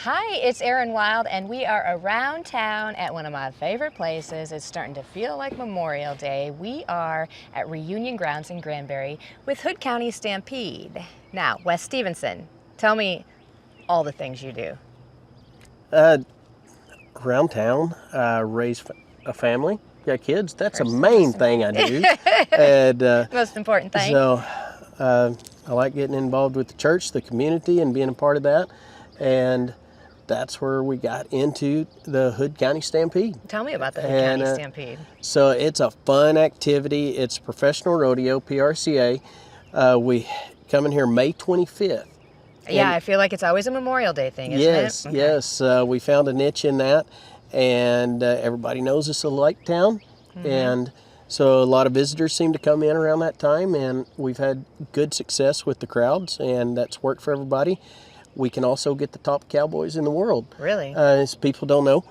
Hi, it's Erin Wild, and we are around town at one of my favorite places. It's starting to feel like Memorial Day. We are at Reunion Grounds in Granbury with Hood County Stampede. Now, Wes Stevenson, tell me all the things you do. Around town, raise a family, got kids. That's a main thing I do. And, Most important thing. So I like getting involved with the church, the community, and being a part of that. And that's where we got into the Hood County Stampede. Tell me about the Hood County Stampede. So it's a fun activity. It's professional rodeo, PRCA. We come in here May 25th. Yeah, I feel like it's always a Memorial Day thing, isn't yes, it? Okay. Yes. We found a niche in that, and everybody knows it's a lake town. And so a lot of visitors seem to come in around that time, and we've had good success with the crowds, and that's worked for everybody. We can also get the top cowboys in the world. Really? As people don't know,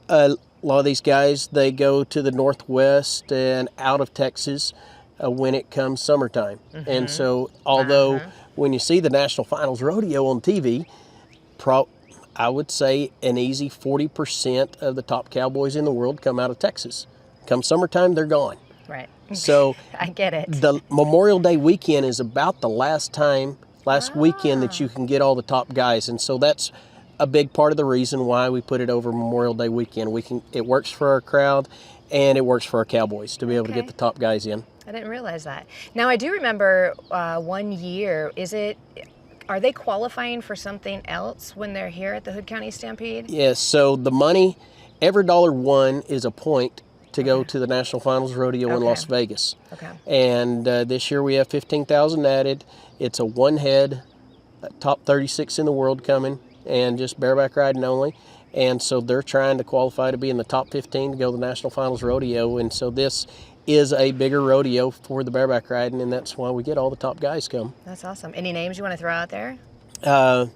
a lot of these guys, they go to the Northwest and out of Texas when it comes summertime. And so although when you see the National Finals Rodeo on TV, I would say an easy 40% of the top cowboys in the world come out of Texas. Come summertime, they're gone. Right. So I get it. The Memorial Day weekend is about the last weekend that you can get all the top guys, and so that's a big part of the reason why we put it over Memorial Day weekend. It works for our crowd, and it works for our cowboys to be able to get the top guys in. I didn't realize that. Now I do remember one year. Are they qualifying for something else when they're here at the Hood County Stampede? Yes. So the money, every dollar won is a point to go to the National Finals Rodeo in Las Vegas. Okay. And this year we have 15,000 added. It's a one head, top 36 in the world coming, and just bareback riding only. And so they're trying to qualify to be in the top 15 to go to the National Finals Rodeo. And so this is a bigger rodeo for the bareback riding, and that's why we get all the top guys come. That's awesome. Any names you want to throw out there? A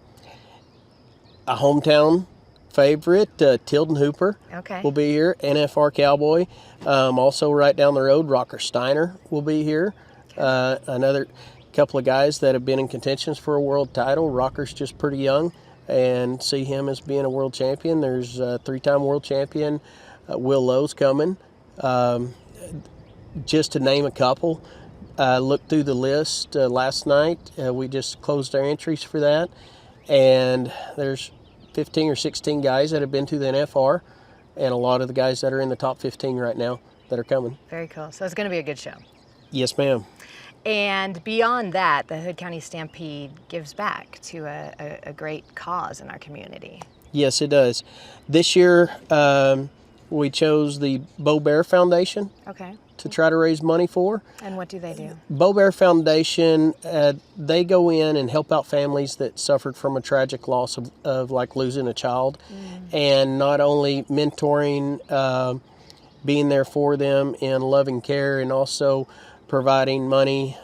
hometown favorite, Tilden Hooper will be here, NFR Cowboy. Also right down the road, Rocker Steiner will be here. Another couple of guys that have been in contentions for a world title. Rocker's just pretty young, and see him as being a world champion. There's a three-time world champion, Will Lowe's coming. Just to name a couple, looked through the list last night. We just closed our entries for that, and there's 15 or 16 guys that have been to the NFR, and a lot of the guys that are in the top 15 right now that are coming. Very cool. So it's going to be a good show. Yes, ma'am. And beyond that, the Hood County Stampede gives back to a great cause in our community. Yes, it does. This year, we chose the Bow Bear Foundation to try to raise money for. And what do they do? Bow Bear Foundation, they go in and help out families that suffered from a tragic loss of like losing a child. And not only mentoring, being there for them in loving care, and also providing money,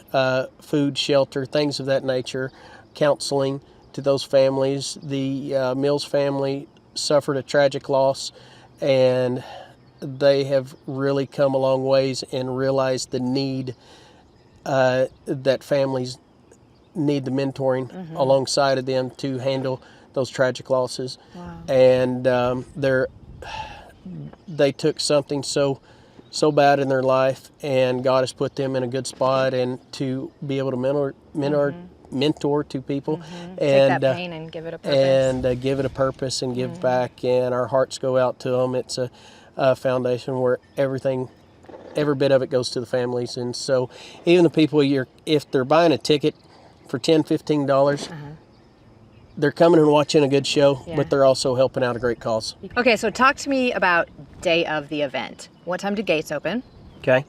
food, shelter, things of that nature, counseling to those families. The Mills family suffered a tragic loss, and they have really come a long ways and realized the need that families need the mentoring alongside of them to handle those tragic losses. Wow. And they took something so bad in their life, and God has put them in a good spot, and to be able to mentor to people, and take that pain and give it a purpose, and give it a purpose, and give back, and our hearts go out to them. It's a foundation where every bit of it goes to the families, and so even the people if they're buying a ticket for $10, $15, they're coming and watching a good show, but they're also helping out a great cause. Okay, so talk to me about day of the event. What time do gates open? Okay.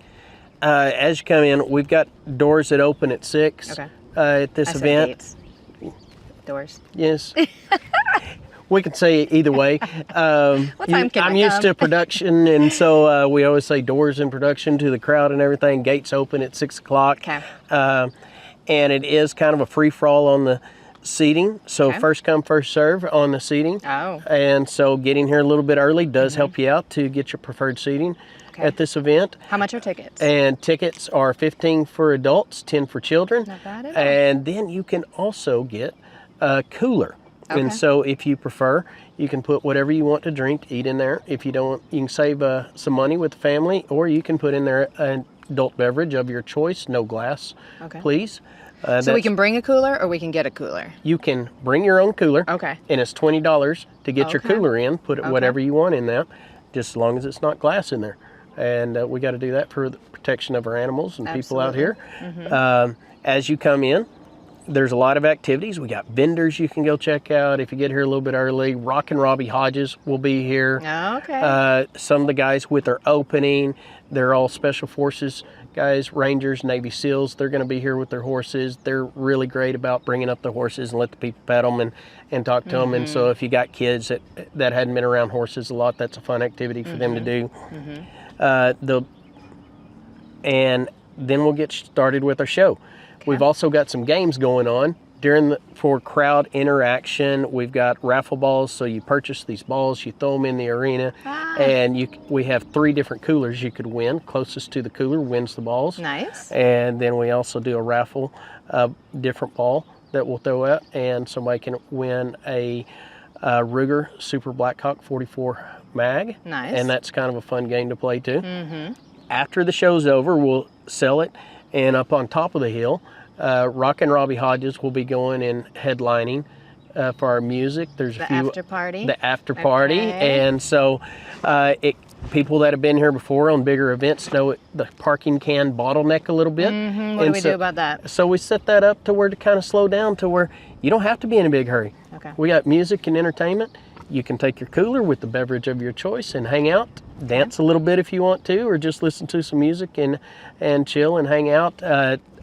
As you come in, we've got doors that open at 6 at this event. Gates. Doors. Yes. We can say it either way. What time can I'm used to production, and so we always say doors in production to the crowd and everything. Gates open at 6 o'clock. Okay. And it is kind of a free-for-all on the seating, so first come, first serve on the seating. Oh. And so getting here a little bit early does help you out to get your preferred seating at this event. How much are tickets? And tickets are $15 for adults, $10 for children. Not bad at all. And then you can also get a cooler. Okay. And so if you prefer, you can put whatever you want to drink, eat in there. If you don't, you can save some money with the family, or you can put in there an adult beverage of your choice, no glass, Okay. please. So we can bring a cooler or we can get a cooler? You can bring your own cooler. Okay. And it's $20 to get your Okay. cooler in. Put Okay. whatever you want in that, just as long as it's not glass in there. And we got to do that for the protection of our animals and people out here. As you come in, there's a lot of activities. We got vendors you can go check out. If you get here a little bit early, Rockin' Robbie Hodges will be here. Okay. Some of the guys with their opening, they're all Special Forces guys, Rangers, Navy SEALs. They're going to be here with their horses. They're really great about bringing up the horses and let the people pet them and talk to them. And so if you got kids that hadn't been around horses a lot, that's a fun activity for them to do. And then we'll get started with our show. Okay. We've also got some games going on for crowd interaction. We've got raffle balls, so you purchase these balls, you throw them in the arena, and we have 3 different coolers you could win. Closest to the cooler wins the balls. Nice. And then we also do a raffle, different ball that we'll throw out, and somebody can win a Ruger Super Blackhawk 44 mag. Nice. And that's kind of a fun game to play too. After the show's over, we'll sell it, and up on top of the hill, Rockin' Robbie Hodges will be going and headlining for our music. There's the after party. The after party, and so people that have been here before on bigger events know the parking can bottleneck a little bit. What do we do about that? So we set that up to where to kind of slow down to where you don't have to be in a big hurry. Okay. We got music and entertainment. You can take your cooler with the beverage of your choice and hang out, dance a little bit if you want to, or just listen to some music and chill and hang out.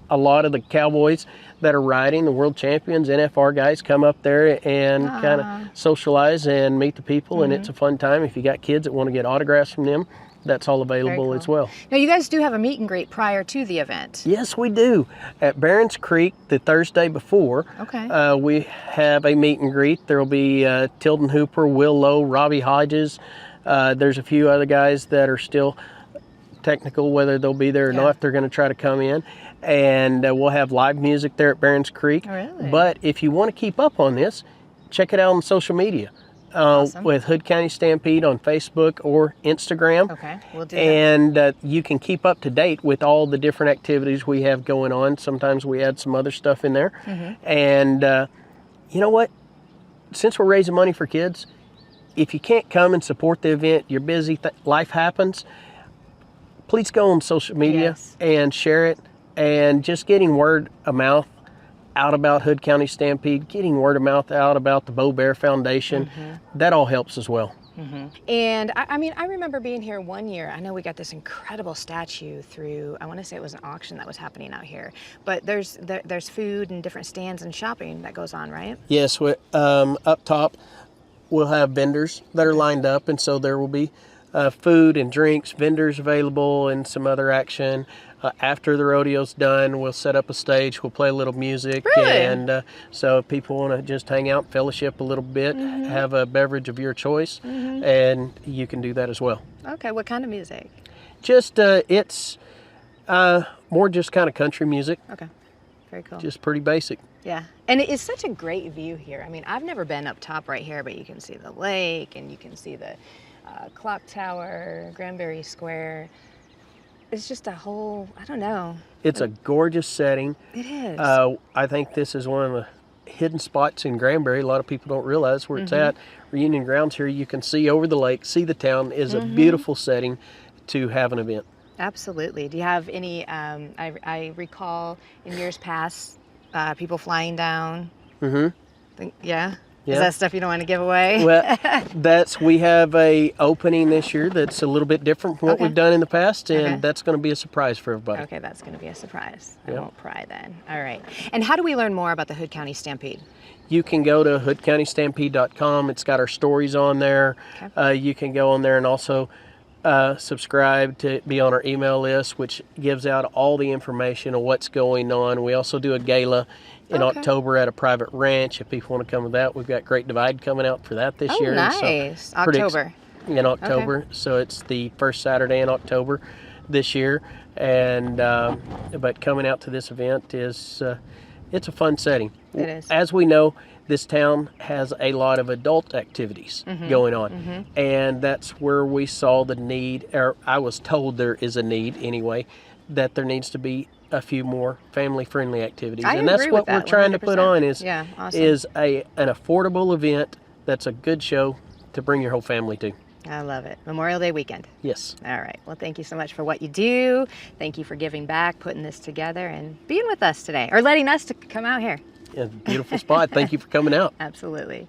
A lot of the cowboys that are riding, the world champions, NFR guys, come up there and kind of socialize and meet the people, and it's a fun time. If you got kids that want to get autographs from them, that's all available as well. Now, you guys do have a meet and greet prior to the event. Yes, we do. At Barron's Creek, the Thursday before, we have a meet and greet. There will be Tilden Hooper, Will Lowe, Robbie Hodges. There's a few other guys that are still technical, whether they'll be there or not. They're going to try to come in. And we'll have live music there at Barron's Creek. Oh, really? But if you want to keep up on this, check it out on social media. With Hood County Stampede on Facebook or Instagram. Okay, we'll do that. And you can keep up to date with all the different activities we have going on. Sometimes we add some other stuff in there. And you know what? Since we're raising money for kids, if you can't come and support the event, you're busy, life happens, please go on social media and share it. And just getting word of mouth out about Hood County Stampede, getting word of mouth out about the Bo Bear Foundation, that all helps as well. And I mean, I remember being here one year. I know we got this incredible statue through, I want to say it was an auction that was happening out here. But there's food and different stands and shopping that goes on, right? Yes, up top we'll have vendors that are lined up, and so there will be food and drinks, vendors available, and some other action. After the rodeo's done, we'll set up a stage, we'll play a little music. Really? And so if people want to just hang out, fellowship a little bit, have a beverage of your choice, and you can do that as well. Okay, what kind of music? Just, it's more just kind of country music. Okay, very cool. Just pretty basic. Yeah, and it is such a great view here. I mean, I've never been up top right here, but you can see the lake, and you can see the clock tower, Granbury Square. It's just a whole, I don't know. It's a gorgeous setting. It is. I think this is one of the hidden spots in Granbury. A lot of people don't realize where it's at. Reunion Grounds here, you can see over the lake, see the town. Is a beautiful setting to have an event. Absolutely. Do you have any, I recall in years past, people flying down. Yeah? Is that stuff you don't want to give away? Well, we have a opening this year that's a little bit different from what we've done in the past, and that's going to be a surprise for everybody. Okay, that's going to be a surprise. I won't pry then. All right. And how do we learn more about the Hood County Stampede? You can go to hoodcountystampede.com. It's got our stories on there. You can go on there and also subscribe to be on our email list, which gives out all the information on what's going on. We also do a gala in October at a private ranch. If people want to come to that, we've got Great Divide coming out for that this year. Nice. So October. In October. So it's the first Saturday in October this year. And but coming out to this event is it's a fun setting. It is. As we know, this town has a lot of adult activities going on. And that's where we saw the need, or I was told there is a need anyway, that there needs to be a few more family-friendly activities. I And that's agree what with that, we're trying to put on 100%. Yeah, awesome. is an affordable event that's a good show to bring your whole family to. I love it. Memorial Day weekend. Yes. All right. Well, thank you so much for what you do. Thank you for giving back, putting this together, and being with us today, or letting us to come out here. Yeah, beautiful spot. Thank you for coming out. Absolutely.